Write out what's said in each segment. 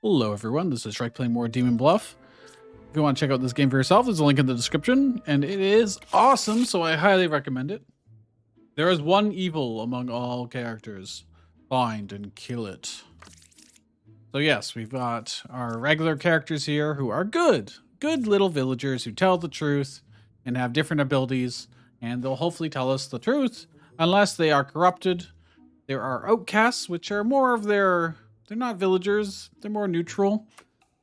Hello everyone, this is Shrike playing more Demon Bluff. If you want to check out this game for yourself, there's a link in the description, and it is awesome, so I highly recommend it. There is one evil among all characters. Find and kill it. So yes, we've got our regular characters here who are good little villagers who tell the truth and have different abilities, and they'll hopefully tell us the truth unless they are corrupted. There are outcasts, which are more of they're not villagers, they're more neutral.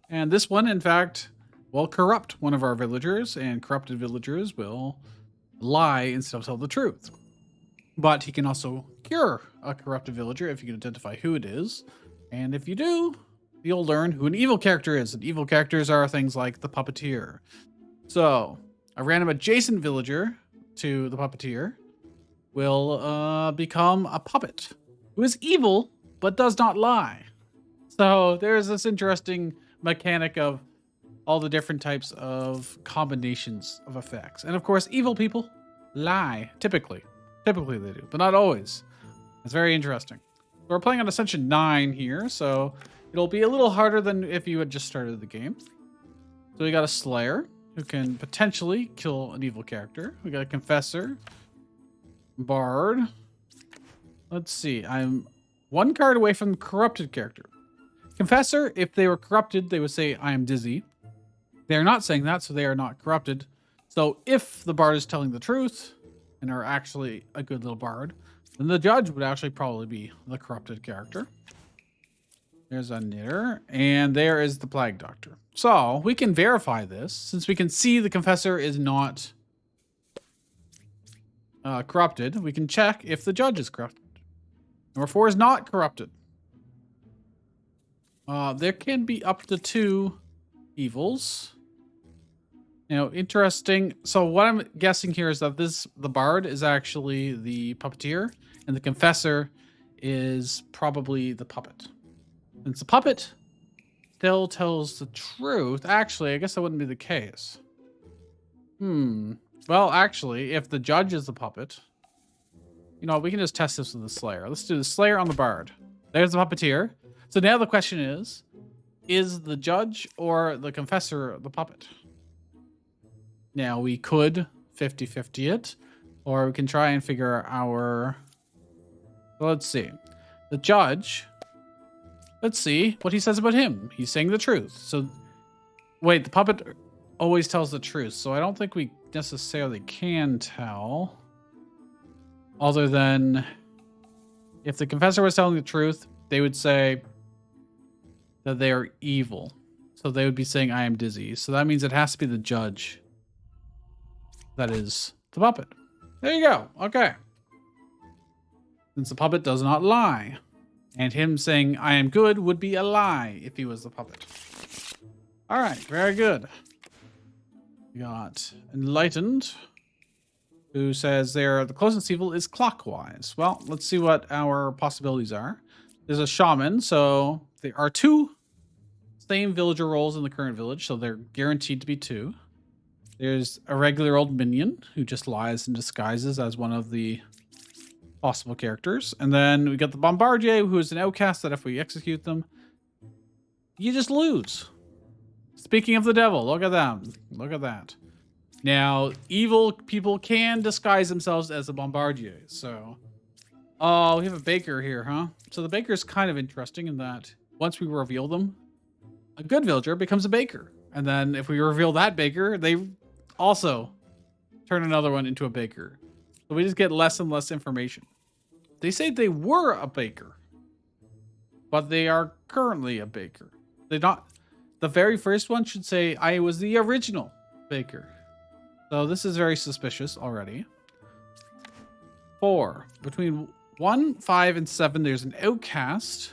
And this one, in fact, will corrupt one of our villagers, and corrupted villagers will lie instead of tell the truth. But he can also cure a corrupted villager if you can identify who it is. And if you do, you'll learn who an evil character is. And evil characters are things like the puppeteer. So a random adjacent villager to the puppeteer will become a puppet who is evil but does not lie. So there's this interesting mechanic of all the different types of combinations of effects. And of course, evil people lie, typically. Typically they do, but not always. It's very interesting. We're playing on Ascension 9 here, so it'll be a little harder than if you had just started the game. So we got a Slayer, who can potentially kill an evil character. We got a Confessor, Bard. Let's see, I'm one card away from corrupted character. Confessor, if they were corrupted, they would say, I am dizzy. They're not saying that, so they are not corrupted. So if the Bard is telling the truth and are actually a good little Bard, then the Judge would actually probably be the corrupted character. There's a Knitter, and there is the Plague Doctor. So we can verify this, since we can see the Confessor is not corrupted. We can check if the Judge is corrupted. Number 4 is not corrupted. There can be up to 2 evils. Now, interesting. So what I'm guessing here is that the Bard is actually the puppeteer, and the Confessor is probably the puppet. Since the puppet still tells the truth, actually, I guess that wouldn't be the case. Well, actually, if the Judge is the puppet, you know, we can just test this with the Slayer. Let's do the Slayer on the Bard. There's the puppeteer. So now the question is the Judge or the Confessor the puppet? Now we could 50-50 it, or we can try and figure our... Well, let's see. The Judge, let's see what he says about him. He's saying the truth. So, wait, the puppet always tells the truth, so I don't think we necessarily can tell. Other than if the Confessor was telling the truth, they would say that they are evil. So they would be saying, I am dizzy. So that means it has to be the Judge. That is the puppet. There you go. Okay. Since the puppet does not lie. And him saying, I am good would be a lie if he was the puppet. All right. Very good. We got Enlightened, who says the closest evil is clockwise. Well, let's see what our possibilities are. There's a Shaman, so there are 2 same villager roles in the current village, so they're guaranteed to be 2. There's a regular old minion who just lies and disguises as one of the possible characters. And then we got the Bombardier, who is an outcast that if we execute them, you just lose. Speaking of the devil, look at them. Look at that. Now, evil people can disguise themselves as a Bombardier, so... Oh, we have a Baker here, huh? So the Baker is kind of interesting in that once we reveal them, a good villager becomes a Baker. And then if we reveal that Baker, they also turn another one into a Baker. So we just get less and less information. They say they were a Baker, but they are currently a Baker. They're not... The very first one should say, I was the original Baker. So this is very suspicious already. 4. Between 1, 5, and 7, there's an outcast,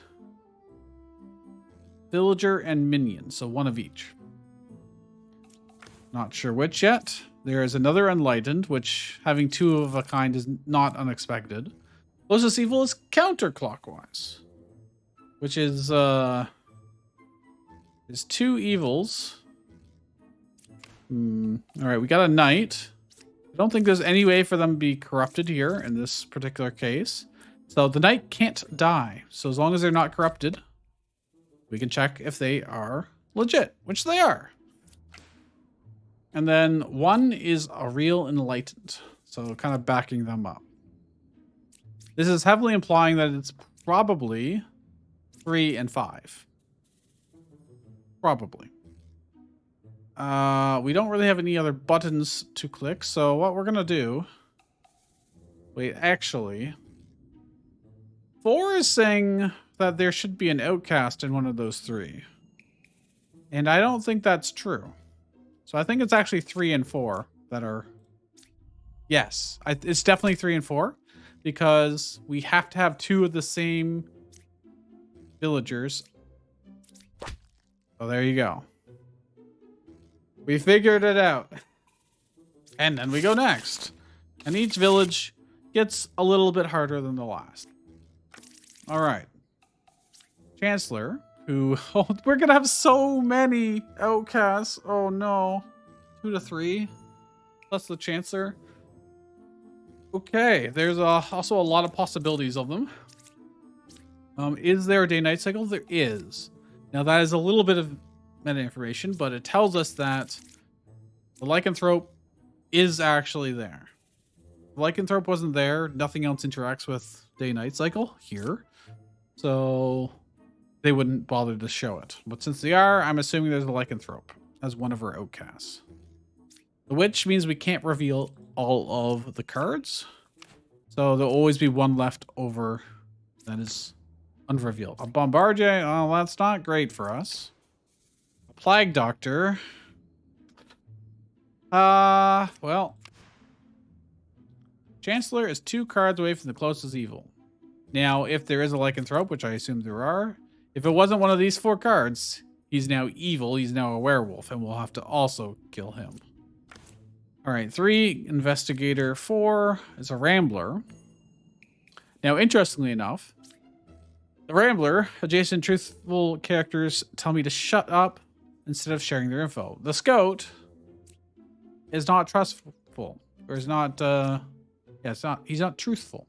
villager, and minion. So 1 of each. Not sure which yet. There is another Enlightened, which having 2 of a kind is not unexpected. Closest evil is counterclockwise, which is there's 2 evils. All right, we got a Knight. I don't think there's any way for them to be corrupted here in this particular case. So the Knight can't die. So as long as they're not corrupted, We can check if they are legit, which they are. And then 1 is a real enlightened. So kind of backing them up. This is heavily implying that it's probably 3 and 5. Probably. We don't really have any other buttons to click. So what we're going to do... Wait, actually... 4 is saying that there should be an outcast in one of those 3. And I don't think that's true. So I think it's actually 3 and 4 that are... Yes, it's definitely 3 and 4. Because we have to have 2 of the same villagers. So there you go. We figured it out. And then we go next. And each village gets a little bit harder than the last. All right. Chancellor, who... Oh, we're going to have so many outcasts. Oh, no. 2 to 3. Plus the Chancellor. Okay. There's also a lot of possibilities of them. Is there a day-night cycle? There is. Now, that is a little bit of meta information, but it tells us that the lycanthrope is actually there. The lycanthrope wasn't there. Nothing else interacts with day-night cycle here. So they wouldn't bother to show it. But since they are, I'm assuming there's a lycanthrope as one of our outcasts. The witch means we can't reveal all of the cards. So there'll always be one left over that is unrevealed. A bombardier, oh, that's not great for us. A plague doctor. Well. Chancellor is 2 cards away from the closest evil. Now, if there is a lycanthrope, which I assume there are, if it wasn't one of these 4 cards, he's now evil, he's now a werewolf, and we'll have to also kill him. All right, 3, investigator. 4 is a rambler. Now, interestingly enough, the rambler, adjacent truthful characters tell me to shut up instead of sharing their info. The scout is not trustful, or is not, he's not truthful.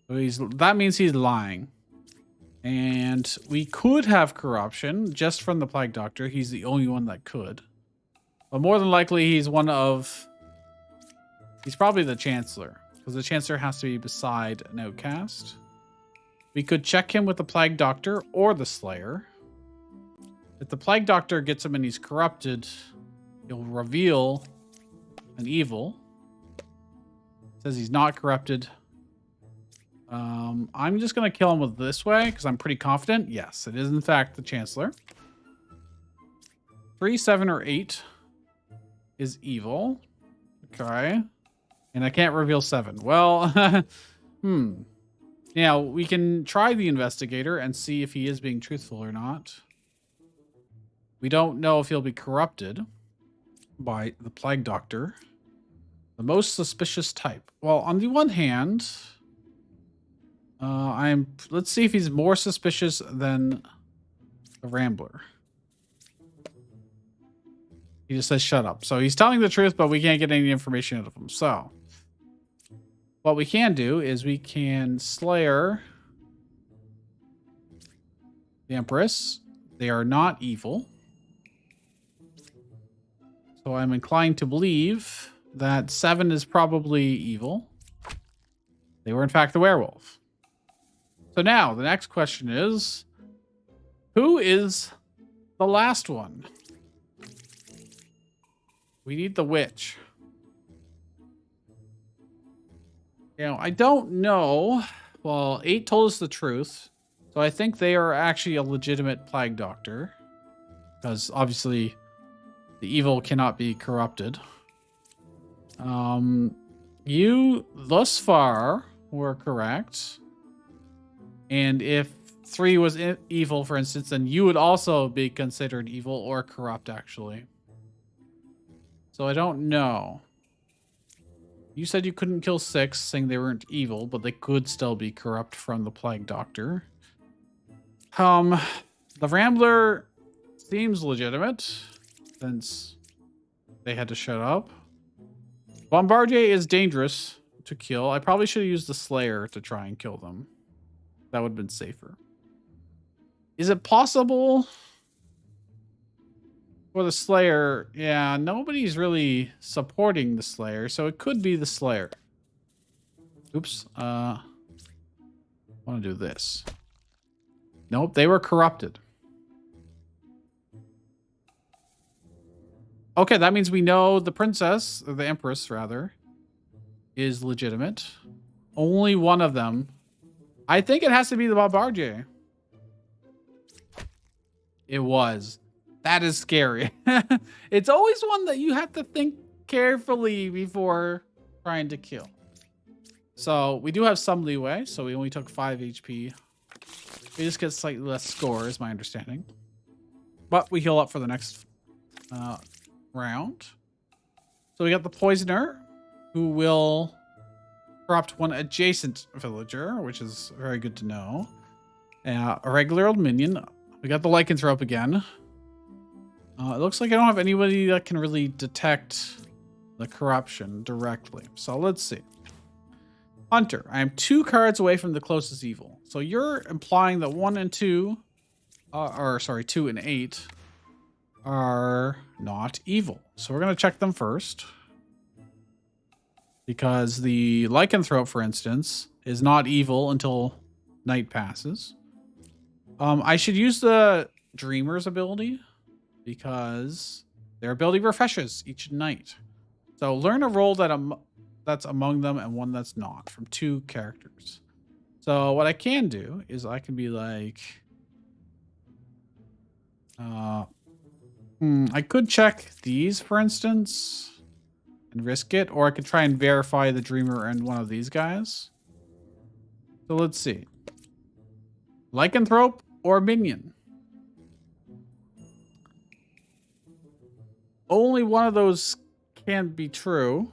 So that means he's lying. And we could have corruption just from the plague doctor. He's the only one that could. But more than likely, he's probably the chancellor. Because the chancellor has to be beside an outcast. We could check him with the plague doctor or the slayer. If the plague doctor gets him and he's corrupted, he'll reveal an evil. It says he's not corrupted. I'm just going to kill him with this way because I'm pretty confident. Yes, it is in fact the Chancellor. 3, 7, or 8 is evil. Okay. And I can't reveal 7. Well, Now, we can try the investigator and see if he is being truthful or not. We don't know if he'll be corrupted by the plague doctor. The most suspicious type. Well, on the one hand, let's see if he's more suspicious than the Rambler. He just says shut up. So he's telling the truth, but we can't get any information out of him. So what we can do is we can Slayer the Empress. They are not evil. So I'm inclined to believe that 7 is probably evil. They were in fact the werewolf. So now the next question is, who is the last one? We need the witch. Now, I don't know. Well, 8 told us the truth. So I think they are actually a legitimate plague doctor. Because obviously the evil cannot be corrupted. You, thus far, were correct. And if 3 was evil, for instance, then you would also be considered evil or corrupt, actually. So I don't know. You said you couldn't kill 6, saying they weren't evil, but they could still be corrupt from the plague doctor. The Rambler seems legitimate, since they had to shut up. Bombardier is dangerous to kill. I probably should have used the Slayer to try and kill them. That would have been safer. Is it possible for the Slayer? Yeah, nobody's really supporting the Slayer, so it could be the Slayer. Oops. I want to do this. Nope, they were corrupted. Okay, that means we know the princess, or the empress rather, is legitimate. Only one of them. I think it has to be the Bombardier. It was. That is scary. It's always one that you have to think carefully before trying to kill. So we do have some leeway. So we only took 5 HP. We just get slightly less score, is my understanding. But we heal up for the next round. So we got the Poisoner, who will corrupt one adjacent villager, which is very good to know. A regular old minion. We got the Lycanthrope again. It looks like I don't have anybody that can really detect the corruption directly. So let's see. Hunter, I am 2 cards away from the closest evil. So you're implying that 1 and 2, 2 and 8 are not evil. So we're going to check them first. Because the Lycanthrope, for instance, is not evil until night passes. I should use the Dreamer's ability because their ability refreshes each night. So learn a role that's among them and one that's not from 2 characters. So what I can do is I can be like, I could check these, for instance, and risk it, or I could try and verify the Dreamer and one of these guys. So let's see. Lycanthrope or Minion? Only one of those can be true.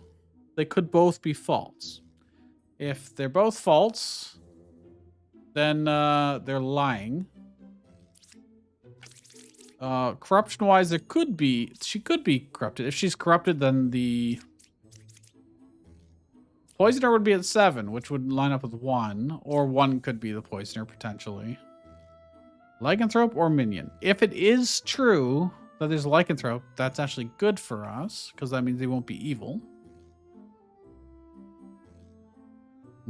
They could both be false. If they're both false, then they're lying. Corruption-wise, there could be... She could be corrupted. If she's corrupted, then the Poisoner would be at 7, which would line up with 1. Or 1 could be the Poisoner, potentially. Lycanthrope or Minion? If it is true that there's a Lycanthrope, that's actually good for us, because that means they won't be evil.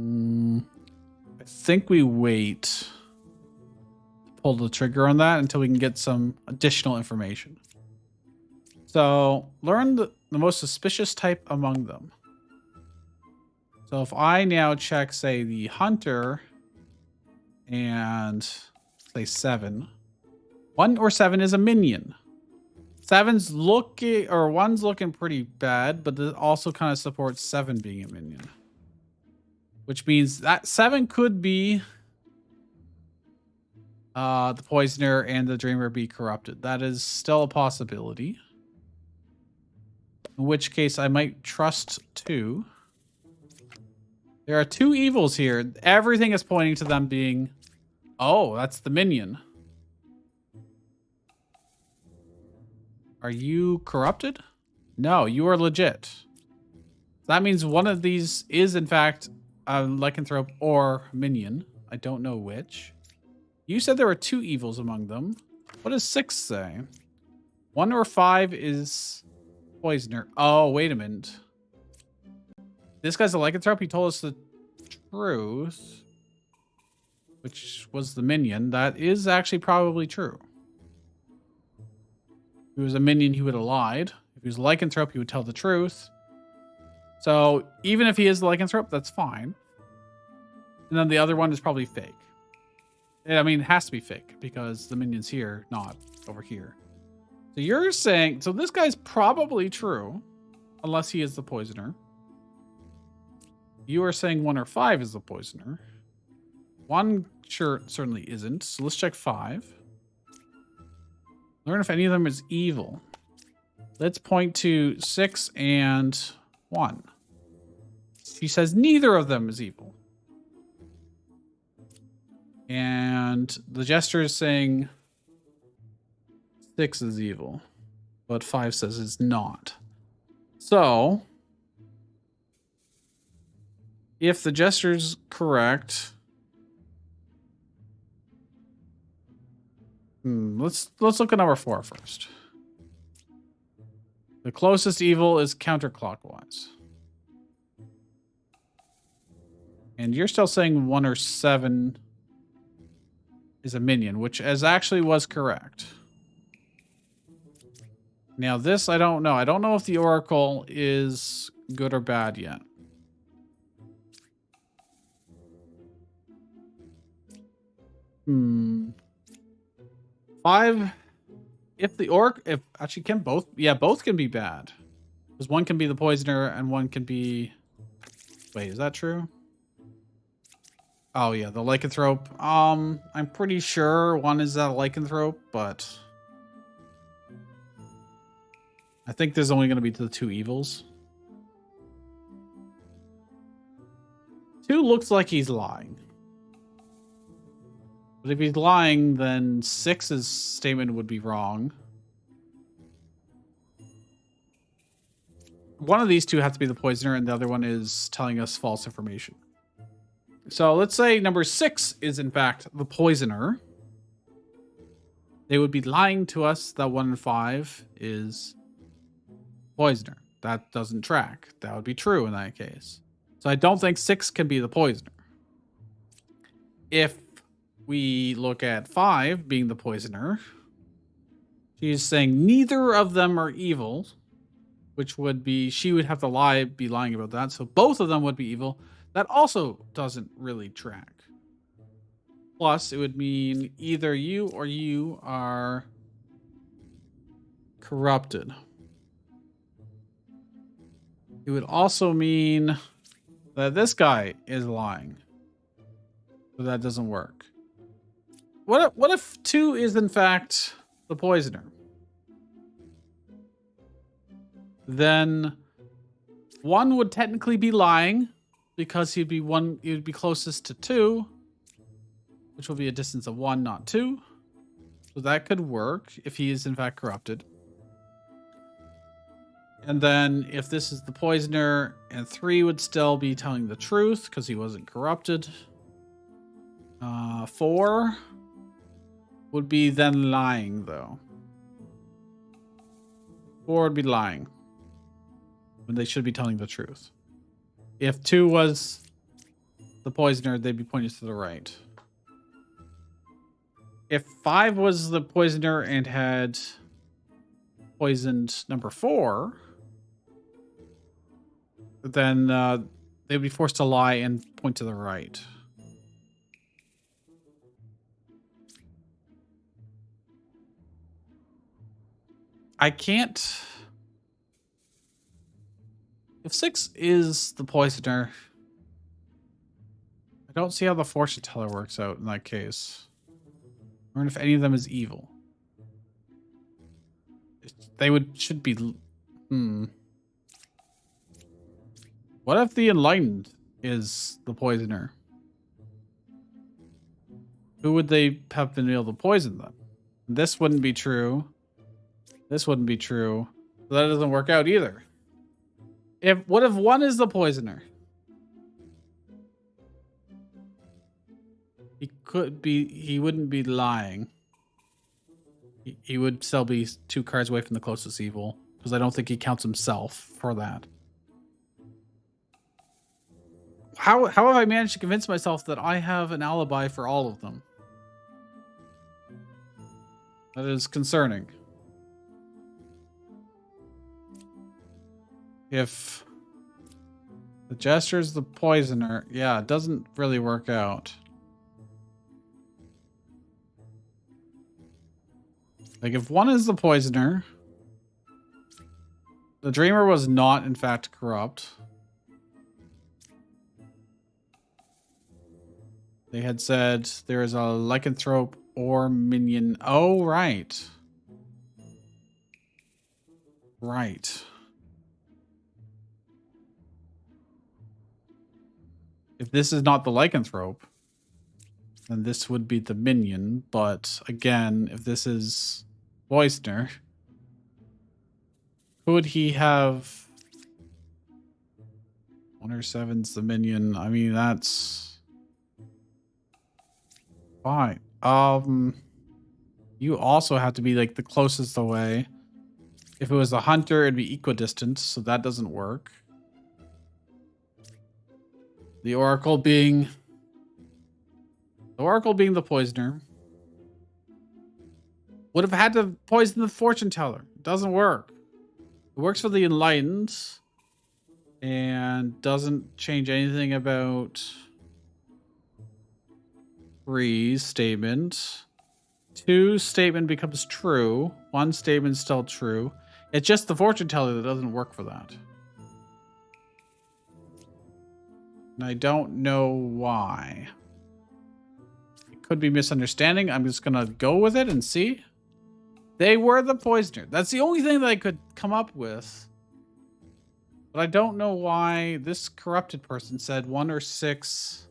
I think we wait to pull the trigger on that until we can get some additional information. So, learn the most suspicious type among them. So if I now check, say, the Hunter and say 7. 1 or 7 is a Minion. 7's looking, or 1's looking pretty bad, but it also kind of supports 7 being a Minion. Which means that 7 could be the Poisoner and the Dreamer be corrupted. That is still a possibility. In which case I might trust 2. There are 2 evils here. Everything is pointing to them being... Oh, that's the Minion. Are you corrupted? No, you are legit. That means one of these is, in fact, a Lycanthrope or Minion. I don't know which. You said there were 2 evils among them. What does 6 say? 1 or 5 is Poisoner. Oh, wait a minute. This guy's a Lycanthrope. He told us the truth, which was the Minion. That is actually probably true. If he was a Minion, he would have lied. If he was a Lycanthrope, he would tell the truth. So even if he is the Lycanthrope, that's fine. And then the other one is probably fake. I mean, it has to be fake because the Minion's here, not over here. So you're saying... So this guy's probably true, unless he is the Poisoner. You are saying 1 or 5 is the Poisoner. 1 sure certainly isn't. So let's check 5. Learn if any of them is evil. Let's point to 6 and 1. He says neither of them is evil. And the Jester is saying 6 is evil, but 5 says it's not. So, if the Jester's correct, Let's look at number 4 first. The closest evil is counterclockwise. And you're still saying 1 or 7 is a minion, which actually was correct. Now this, I don't know. I don't know if the Oracle is good or bad yet. Hmm. 5. If actually can both, yeah, both can be bad. Because one can be the poisoner and one can be, wait, is that true? Oh yeah, the lycanthrope. I'm pretty sure one is a lycanthrope, but I think there's only going to be the 2 evils. 2 looks like he's lying. But if he's lying, then 6's statement would be wrong. One of these 2 has to be the poisoner, and the other one is telling us false information. So let's say number 6 is in fact the poisoner. They would be lying to us that 1 and 5 is poisoner. That doesn't track. That would be true in that case. So I don't think 6 can be the poisoner. If we look at 5 being the poisoner, she's saying neither of them are evil, which would be, she would have to be lying about that. So both of them would be evil. That also doesn't really track. Plus, it would mean either you or you are corrupted. It would also mean that this guy is lying. So that doesn't work. What if 2 is in fact the poisoner? Then 1 would technically be lying because he would be closest to 2, which will be a distance of 1, not 2. So that could work if he is in fact corrupted. And then if this is the poisoner, and 3 would still be telling the truth because he wasn't corrupted. 4 would be then lying, though. 4 would be lying when they should be telling the truth. If 2 was the poisoner, they'd be pointing to the right. If 5 was the poisoner and had poisoned number 4, then they'd be forced to lie and point to the right. I can't... If 6 is the poisoner, I don't see how the fortune teller works out in that case. Or if any of them is evil. They should be... What if the enlightened is the poisoner? Who would they have been able to poison them? This wouldn't be true. This wouldn't be true. So that doesn't work out either. What if 1 is the poisoner? He wouldn't be lying. He would still be 2 cards away from the closest evil, because I don't think he counts himself for that. How have I managed to convince myself that I have an alibi for all of them? That is concerning. If the Jester's the poisoner, yeah, it doesn't really work out. Like, if 1 is the poisoner, the Dreamer was not, in fact, corrupt. They had said there is a lycanthrope or minion. Oh, right. Right. If this is not the lycanthrope, then this would be the minion. But again, if this is Poisoner, could he have 1 or 7's the minion? I mean, that's fine. You also have to be like the closest away. If it was a hunter, it'd be equidistant, so that doesn't work. The Oracle being the poisoner. Would have had to poison the fortune teller. Doesn't work. It works for the enlightened and doesn't change anything about 3 statement. 2 statement becomes true. 1 statement still true. It's just the fortune teller that doesn't work for that. And I don't know why. It could be misunderstanding. I'm just gonna go with it and see. They were the poisoner. That's the only thing that I could come up with. But I don't know why this corrupted person said 1 or 6.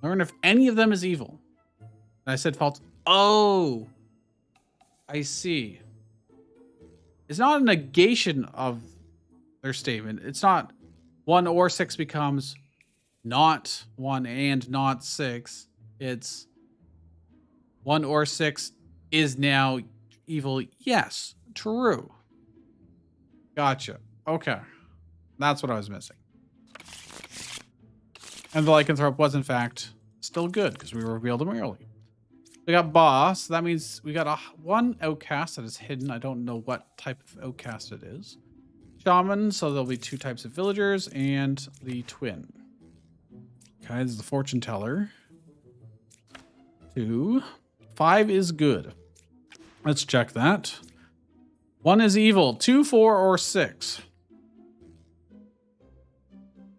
Learn if any of them is evil. And I said false. Oh, I see. It's not a negation of their statement. It's not 1 or 6 becomes not 1 and not 6. It's 1 or 6 is now evil. Yes, true. Gotcha. Okay. That's what I was missing. And the lycanthrope was, in fact, still good because we revealed him early. We got boss. That means we got 1 outcast that is hidden. I don't know what type of outcast it is. Shaman, so there'll be 2 types of villagers, and the twin. Okay, this is the fortune teller. 2. 5 is good. Let's check that. 1 is evil. 2, 4, or 6.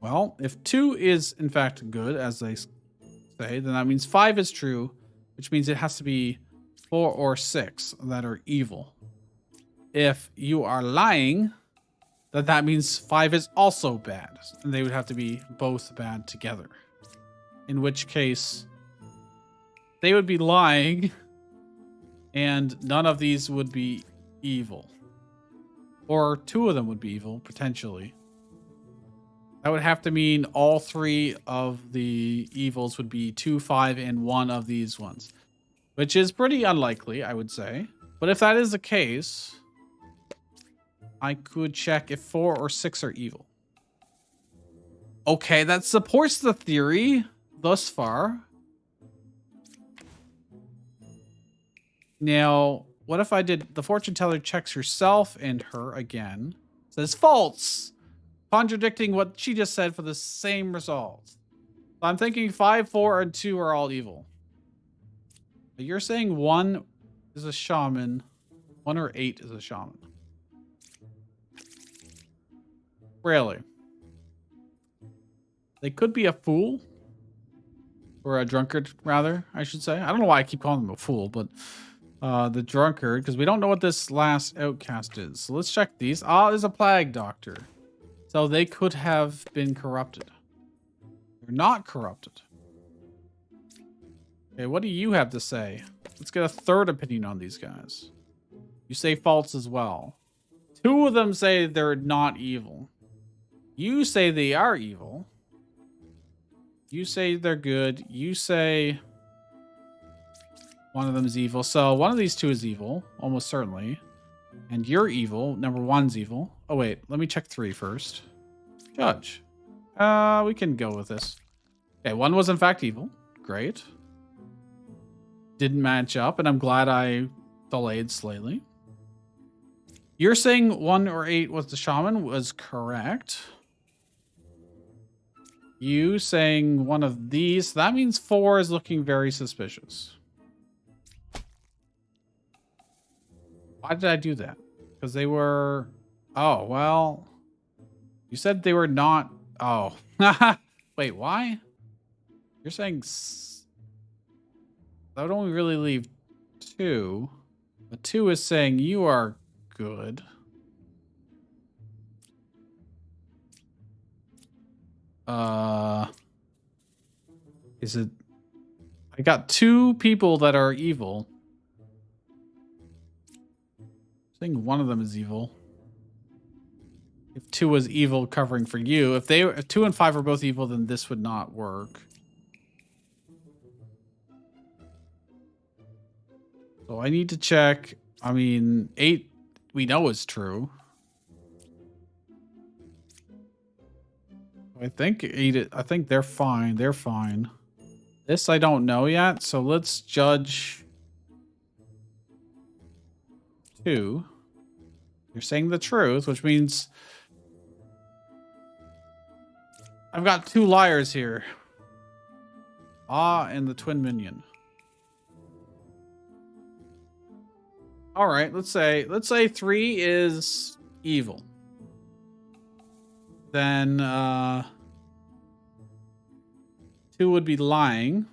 Well, if 2 is in fact good, as they say, then that means 5 is true, which means it has to be 4 or 6 that are evil. If you are lying, then that means 5 is also bad, and they would have to be both bad together. In which case, they would be lying, and none of these would be evil. Or 2 of them would be evil, potentially. That would have to mean all 3 of the evils would be 2, 5, and 1 of these ones. Which is pretty unlikely, I would say. But if that is the case, I could check if 4 or 6 are evil. Okay, that supports the theory thus far. Now, what if I did the fortune teller checks herself and her again? Says false, contradicting what she just said for the same result. So I'm thinking 5, 4, and 2 are all evil. But you're saying 1 is a shaman, 1 or 8 is a shaman. Really? They could be a fool. Or a drunkard, rather, I should say. I don't know why I keep calling them a fool, but the drunkard, because we don't know what this last outcast is. So let's check these. Ah, there's a plague doctor. So they could have been corrupted. They're not corrupted. Okay, what do you have to say? Let's get a third opinion on these guys. You say false as well. 2 of them say they're not evil. You say they are evil. You say they're good. You say 1 of them is evil. So 1 of these 2 is evil, almost certainly. And you're evil. Number 1's evil. Oh, wait. Let me check 3 first. Judge. We can go with this. Okay, 1 was in fact evil. Great. Didn't match up, and I'm glad I delayed slightly. You're saying 1 or 8 was the shaman was correct. You saying 1 of these, that means 4 is looking very suspicious. Why did I do that? Because they were... Oh, well... You said they were not... Oh. Wait, why? You're saying... That would only really leave 2. But 2 is saying you are good. Is it... I got 2 people that are evil. I think 1 of them is evil. If 2 was evil covering for you, if 2 and 5 are both evil, then this would not work. So I need to check. I mean, 8 we know is true. I think 8. I think they're fine. They're fine. This I don't know yet. So let's judge 2. You're saying the truth, which means I've got 2 liars here. Ah, and the twin minion. All right, let's say 3 is evil. Then 2 would be lying.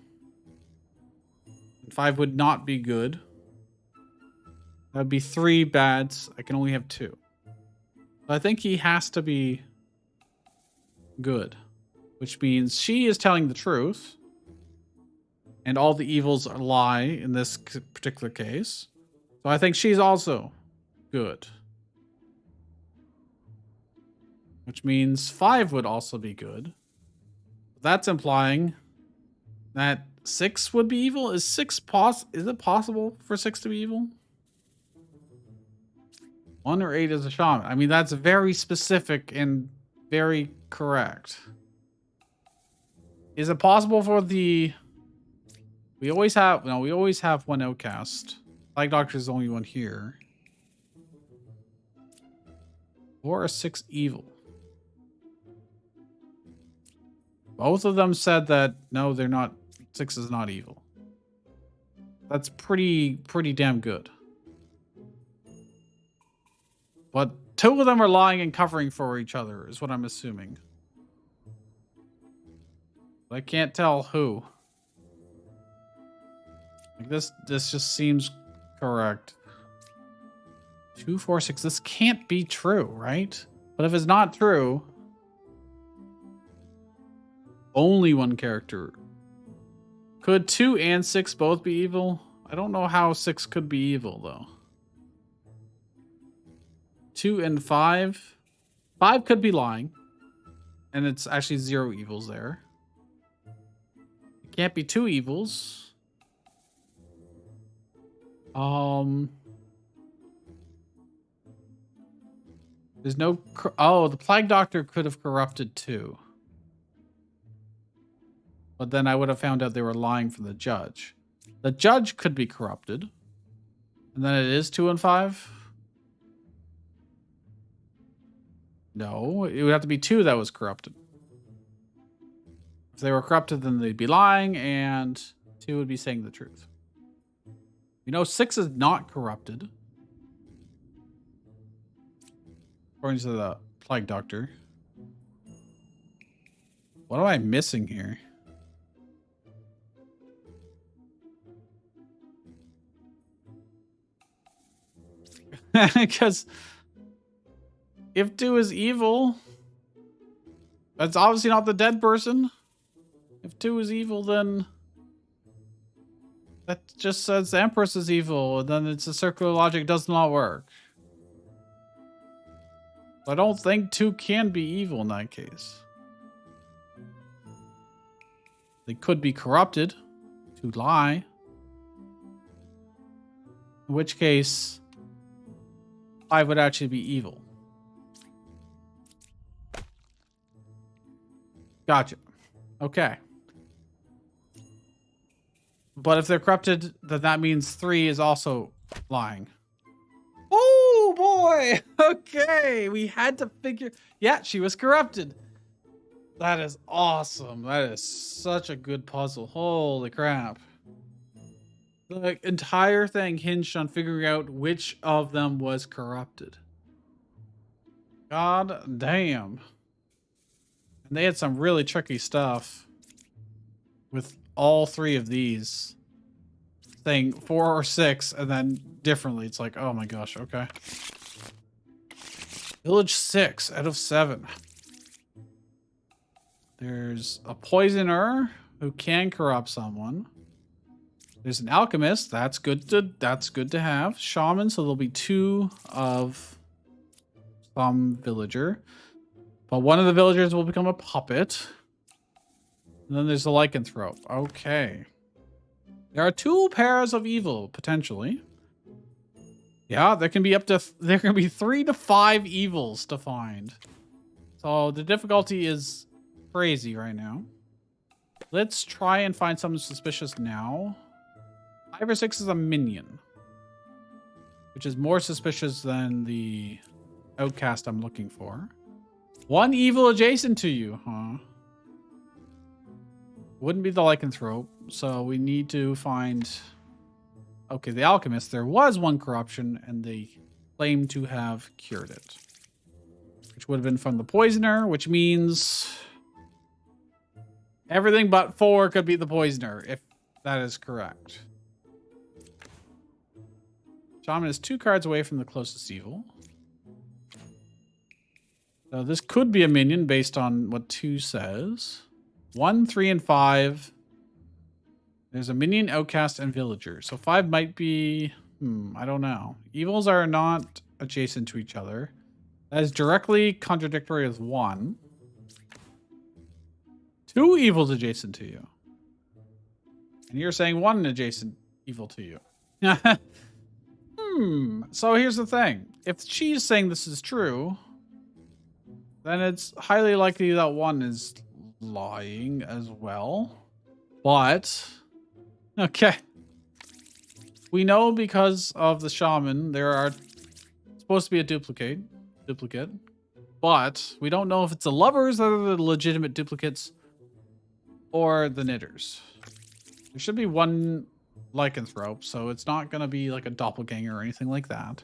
And 5 would not be good. That would be 3 bads. I can only have 2. I think he has to be good, which means she is telling the truth. And all the evils are lie in this particular case. So I think she's also good. Which means 5 would also be good. That's implying that 6 would be evil. Is it possible for 6 to be evil? 1 or 8 is a shaman. I mean, that's very specific and very correct. Is it possible for the... We always have 1 outcast. Flag Doctor is the only one here. 4 or 6 evil. Both of them said that no, they're not. 6 is not evil. That's pretty damn good. But 2 of them are lying and covering for each other, is what I'm assuming. I can't tell who. Like this just seems correct. 2, 4, 6. This can't be true, right? But if it's not true, only 1 character. Could 2 and 6 both be evil? I don't know how 6 could be evil, though. 2 and 5. 5 could be lying. And it's actually 0 evils there. It can't be 2 evils. There's no... Oh, the Plague Doctor could have corrupted 2. But then I would have found out they were lying for the judge. The judge could be corrupted. And then it is 2 and 5? No, it would have to be 2 that was corrupted. If they were corrupted, then they'd be lying, and 2 would be saying the truth. You know, 6 is not corrupted. According to the Plague Doctor. What am I missing here? Because if 2 is evil, that's obviously not the dead person. If 2 is evil, then that just says the Empress is evil, and then it's a circular logic does not work. I don't think 2 can be evil in that case. They could be corrupted to lie. In which case, 5 would actually be evil. Gotcha. Okay. But if they're corrupted, then that means 3 is also lying. Oh boy! Okay, we had to figure... Yeah, she was corrupted. That is awesome. That is such a good puzzle. Holy crap. The entire thing hinged on figuring out which of them was corrupted. God damn. And they had some really tricky stuff with all 3 of these saying 4 or 6 and then differently. It's like, oh my gosh, okay. Village 6 out of 7. There's a poisoner who can corrupt someone. There's an alchemist. That's good to have. Shaman, so there'll be 2 of some villager. But one of the villagers will become a puppet. And then there's a lycanthrope. Okay. There are 2 pairs of evil, potentially. Yeah, there can be 3 to 5 evils to find. So the difficulty is crazy right now. Let's try and find something suspicious now. 5 or 6 is a minion, which is more suspicious than the outcast I'm looking for. 1 evil adjacent to you, huh? Wouldn't be the lycanthrope, so we need to find... Okay, the alchemist. There was 1 corruption, and they claim to have cured it. Which would have been from the poisoner, which means... everything but 4 could be the poisoner, if that is correct. Shaman is 2 cards away from the closest evil. So this could be a minion based on what 2 says. 1, 3, and 5. There's a minion, outcast, and villager. So 5 might be... I don't know. Evils are not adjacent to each other. That is directly contradictory with 1. 2 evils adjacent to you. And you're saying 1 adjacent evil to you. So here's the thing. If she's saying this is true, then it's highly likely that 1 is lying as well. But, okay. We know because of the shaman, there are supposed to be a duplicate. But we don't know if it's the lovers that are the legitimate duplicates or the knitters. There should be 1 lycanthrope, so it's not going to be like a doppelganger or anything like that.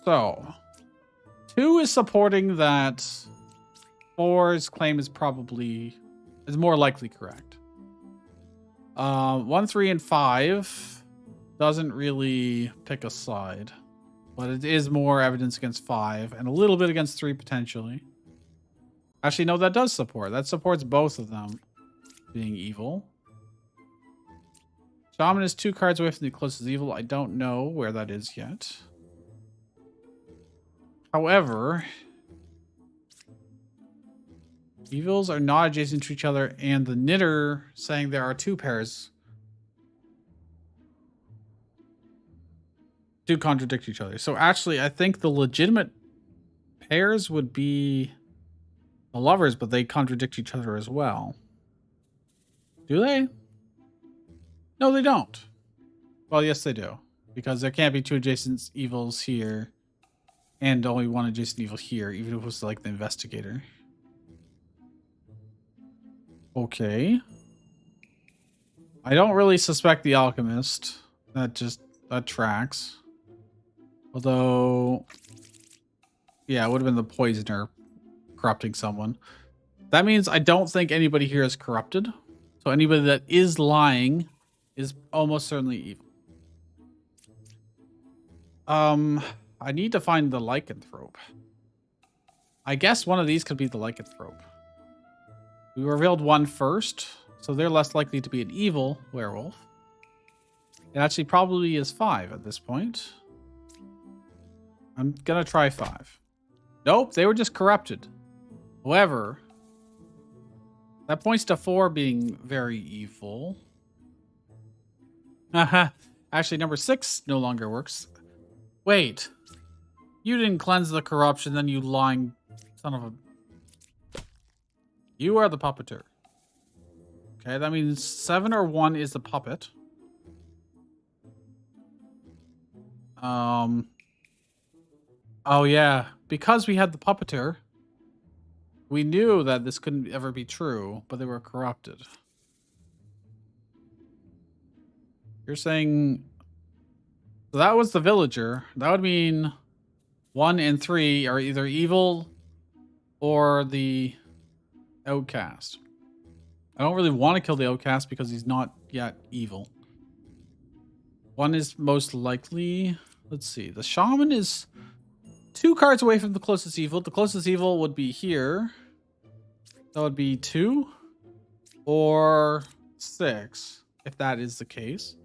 So, 2 is supporting that 4's claim is more likely correct. 1, 3, and 5 doesn't really pick a side, but it is more evidence against 5 and a little bit against 3 potentially. Actually, no, that does support. That supports both of them being evil. Shaman is 2 cards away from the closest evil. I don't know where that is yet. However, evils are not adjacent to each other, and the knitter saying there are 2 pairs do contradict each other. So actually, I think the legitimate pairs would be the lovers, but they contradict each other as well. Do they? No, they don't. Well, yes, they do. Because there can't be 2 adjacent evils here and only 1 adjacent evil here, even if it was like the investigator. Okay. I don't really suspect the alchemist. That tracks. Although, yeah, it would have been the poisoner corrupting someone. That means I don't think anybody here is corrupted. So anybody that is lying is almost certainly evil. I need to find the lycanthrope. I guess one of these could be the lycanthrope. We revealed 1 first, so they're less likely to be an evil werewolf. It actually probably is 5 at this point. I'm gonna try 5. Nope, they were just corrupted. However, that points to 4 being very evil. Actually, number 6 no longer works. Wait. You didn't cleanse the corruption, then you lying son of a... You are the puppeteer. Okay, that means 7 or 1 is the puppet. Oh yeah, because we had the puppeteer, we knew that this couldn't ever be true, but they were corrupted. You're saying... So that was the villager. That would mean 1 and 3 are either evil or the outcast. I don't really want to kill the outcast because he's not yet evil. 1 is most likely... Let's see. The shaman is 2 cards away from the closest evil. The closest evil would be here. That would be 2 or 6, if that is the case.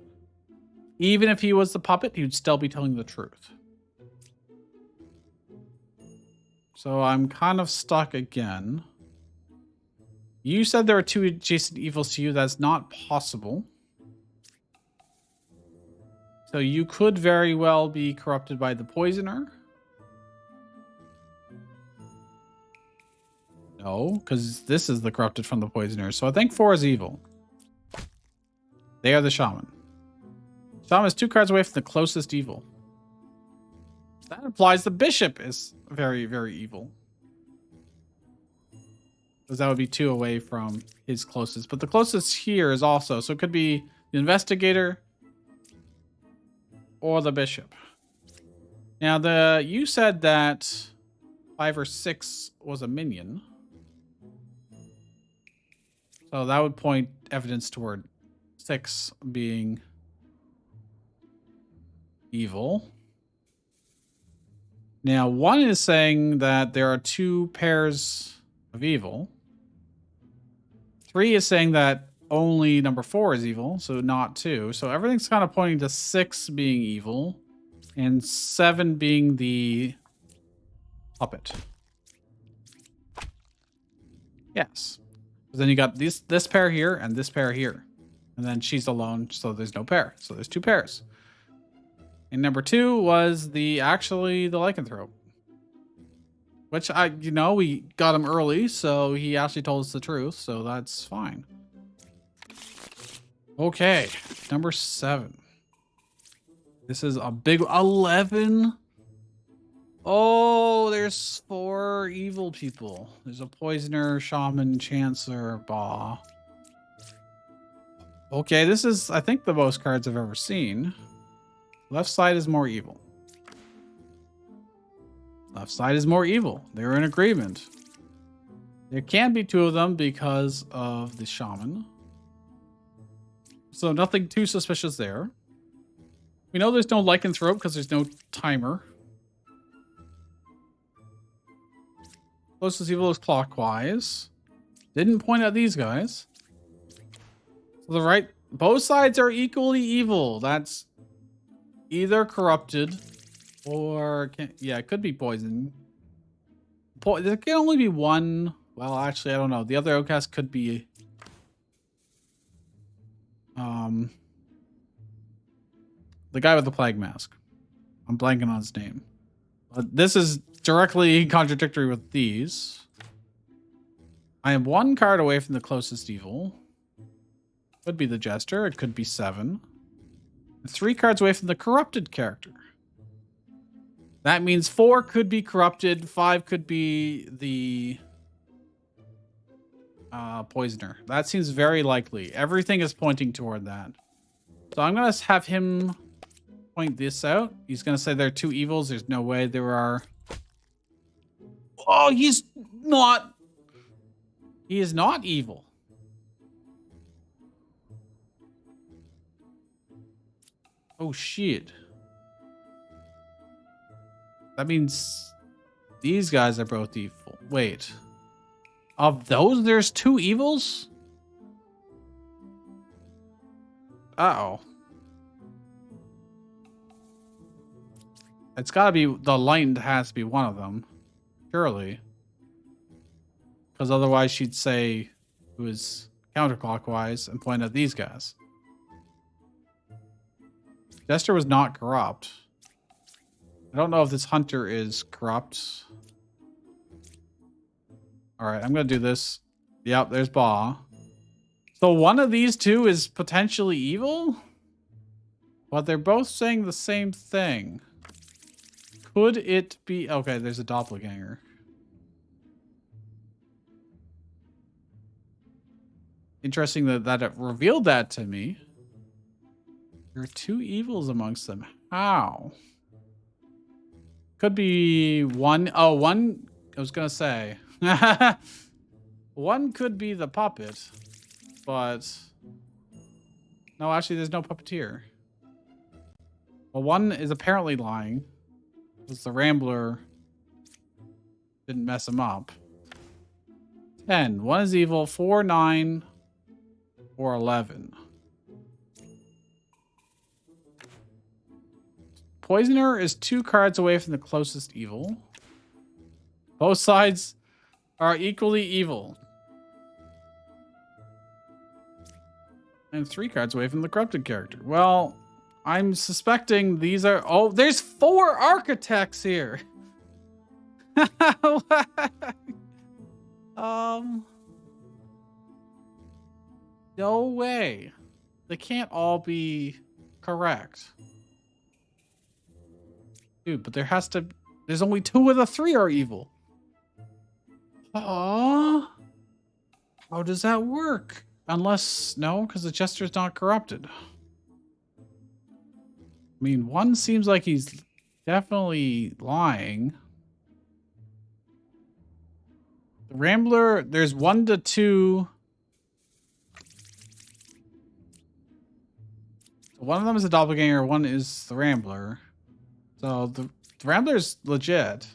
Even if he was the puppet, he would still be telling the truth. So I'm kind of stuck again. You said there are two adjacent evils to you. That's not possible. So you could very well be corrupted by the poisoner. No, because this is the corrupted from the poisoner. So I think 4 is evil. They are the shaman. Shaman is 2 cards away from the closest evil. That implies the bishop is very, very evil. Because that would be 2 away from his closest. But the closest here is also. So it could be the investigator or the bishop. Now, you said that 5 or 6 was a minion. So that would point evidence toward 6 being evil. Now, 1 is saying that there are 2 pairs of evil. 3 is saying that only number 4 is evil, so not 2. So everything's kind of pointing to 6 being evil and 7 being the puppet. Yes. Then you got this pair here and this pair here. And then she's alone, so there's no pair. So there's 2 pairs. And number 2 was actually the lycanthrope. Which we got him early, so he actually told us the truth, so that's fine. Okay, number 7. This is a big 11. Oh, there's 4 evil people. There's a poisoner, shaman, chancellor, Ba. Okay, this is, I think, the most cards I've ever seen. Left side is more evil. Left side is more evil. They're in agreement. There can be 2 of them because of the shaman. So nothing too suspicious there. We know there's no lycanthrope because there's no timer. Closest evil is clockwise. Didn't point at these guys. So both sides are equally evil. That's either corrupted or it could be poison. There can only be one. Well, actually, I don't know. The other outcast could be the guy with the plague mask. I'm blanking on his name. But this is directly contradictory with these. I am 1 card away from the closest evil. Could be the jester. It could be 7. 3 cards away from the corrupted character. That means 4 could be corrupted. 5 could be the poisoner. That seems very likely. Everything is pointing toward that. So I'm going to have him point this out. He's going to say there are 2 evils. There's no way there are. Oh, he's not. He is not evil. Oh, shit. That means these guys are both evil. Wait. Of those, there's 2 evils? Uh-oh. It's gotta be, the light has to be one of them. Surely. Because otherwise she'd say it was counterclockwise and point at these guys. Jester was not corrupt. I don't know if this hunter is corrupt. Alright, I'm going to do this. Yep, there's Ba. So one of these 2 is potentially evil? But they're both saying the same thing. Could it be... Okay, there's a doppelganger. Interesting that it revealed that to me. There are 2 evils amongst them. How? Could be 1. Oh, 1. I was going to say. 1 could be the puppet. But. No, actually, there's no puppeteer. Well, 1 is apparently lying. Because the Rambler didn't mess him up. 10. 1 is evil. 4, 9, or 11. Poisoner is 2 cards away from the closest evil. Both sides are equally evil. And 3 cards away from the corrupted character. Well, I'm suspecting these are... Oh, there's 4 architects here. No way. They can't all be correct. Dude, but there has to... There's only 2 of the 3 are evil. How does that work? Unless... No, because the Jester's not corrupted. I mean, one seems like he's definitely lying. The Rambler, there's 1 to 2... One of them is a doppelganger, one is the Rambler. So the Rambler's legit.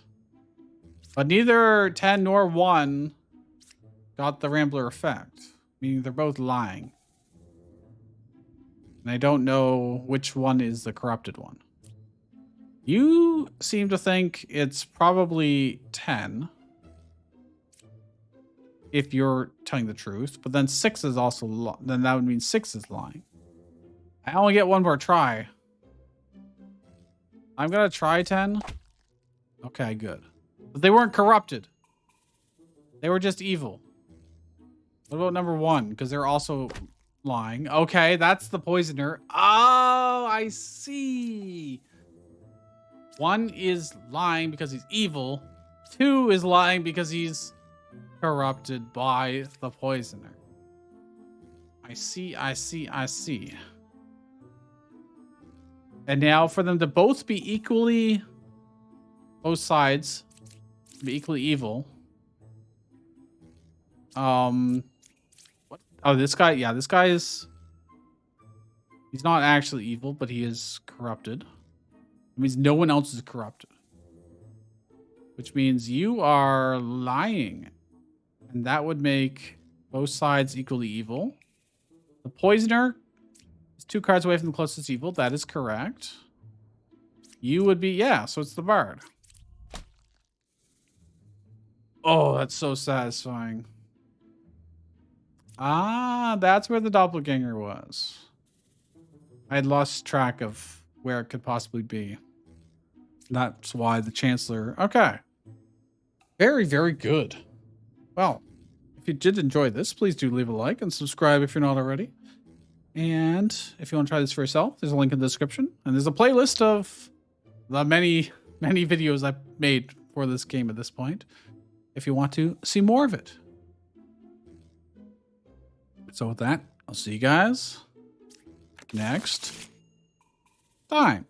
But neither 10 nor 1 got the Rambler effect. Meaning they're both lying. And I don't know which one is the corrupted one. You seem to think it's probably 10. If you're telling the truth. But then 6 is also... Then that would mean 6 is lying. I only get 1 more try. I'm gonna try 10. Okay, good. But they weren't corrupted. They were just evil. What about number 1? Because they're also lying. Okay, that's the poisoner. Oh, I see. 1 is lying because he's evil. 2 is lying because he's corrupted by the poisoner. I see, I see, I see. And now for them to both be equally... Both sides be equally evil. What? Oh, this guy... Yeah, this guy is... He's not actually evil, but he is corrupted. It means no one else is corrupted. Which means you are lying. And that would make both sides equally evil. The poisoner... 2 cards away from the closest evil. That is correct. You would be... Yeah, so it's the Bard. Oh, that's so satisfying. Ah, that's where the doppelganger was. I had lost track of where it could possibly be. That's why the Chancellor... Okay. Very, very good. Well, if you did enjoy this, please do leave a like and subscribe if you're not already. And if you want to try this for yourself, there's a link in the description. And there's a playlist of the many, many videos I've made for this game at this point, if you want to see more of it. So with that, I'll see you guys next time.